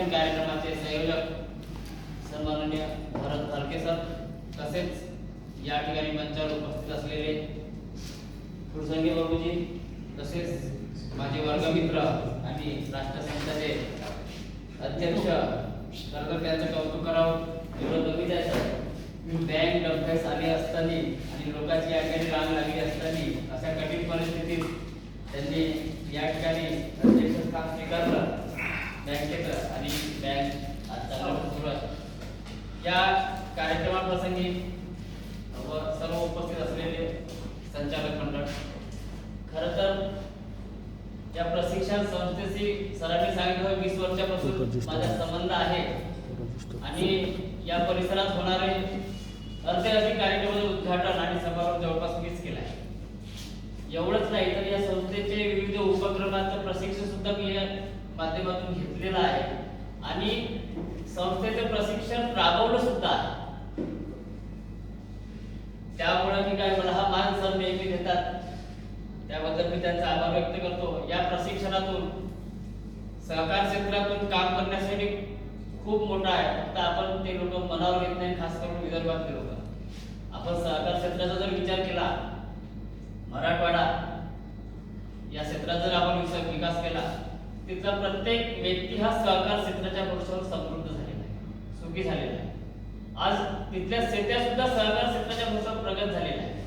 आयोजित कार्यक्रमाचे संयोजक सन्माननीय भरत भालके सर, तसेच या ठिकाणी मंचावर उपस्थित असलेले फुलसंगे बाबूजी, तसेच माझे वर्गमित्र आणि राष्ट्रसंघाचे अध्यक्ष खरं त्यांचं कौतुक करावं एवढं कमीच आहे सर. बँक डब्यास आली असताना आणि लोकांची या ठिकाणी रांग लागली असताना अशा कठीण परिस्थितीत त्यांनी या ठिकाणी अध्यक्ष स्थान स्वीकारलं बँकेचं आणि बँक आज चालवण्यास सुरुवात. या कार्यक्रमाप्रसंगी व सर्व उपस्थित असलेले संचालक मंडळ, खरं तर या प्रशिक्षण संस्थेशी सरांनी सांगितलं 20 वर्षापासून माझा संबंध आहे आणि या परिसरात होणारे अर्धे अधिक कार्यक्रमाचे उद्घाटन आणि समारोप जवळपास मीच केला आहे. एवढंच नाही तर या संस्थेचे विविध उपक्रमांचं प्रशिक्षण सुद्धा मी या माध्यमातून घेतलेलं आहे आणि संस्थेचे प्रशिक्षण राबवलं सुद्धा आहे. त्यामुळे मी काय मला हा मान सर नेहमी देतात, त्याबद्दल मी त्यांचा आभार व्यक्त करतो. या प्रशिक्षणातून सहकार क्षेत्रातून काम करण्यासाठी खूप मोठा आहे, फक्त आपण ते लोक मनावर घेत नाही, खास करून विदर्भातले लोक. आपण सहकार क्षेत्राचा जर विचार केला, मराठवाडा या क्षेत्रात जर आपण विकास केला, तिथला प्रत्येक व्यक्ती हा सहकार क्षेत्राच्या भरोश्यावर समृद्ध झालेला आहे, सुखी झालेला आहे. आज तिथल्या शेत्या सुद्धा सहकार क्षेत्राच्या भरोश्यावर प्रगत झालेला आहे.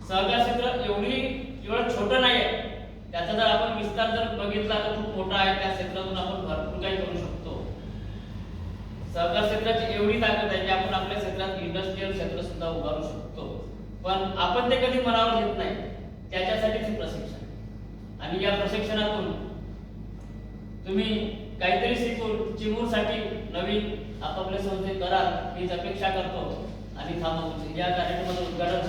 सहकार क्षेत्र एवढं छोटं नाही आहे, त्याचा जर आपण विस्तार जर बघितला तर खूप मोठा आहे. त्या क्षेत्रातून आपण भरपूर काही करू शकतो. सहकार क्षेत्राची एवढी ताकद आहे की आपण आपल्या क्षेत्रात इंडस्ट्रियल क्षेत्र सुद्धा उभारू शकतो, पण आपण ते कधी मनावर घेत नाही. त्याच्यासाठीच हे प्रशिक्षण आणि या प्रशिक्षणातून तुम्ही काहीतरी शिकून चिमूरसाठी नवीन आपापल्या संस्थे कराल हीच अपेक्षा करतो आणि थांबवतो. या कार्यक्रमाचं उद्घाटन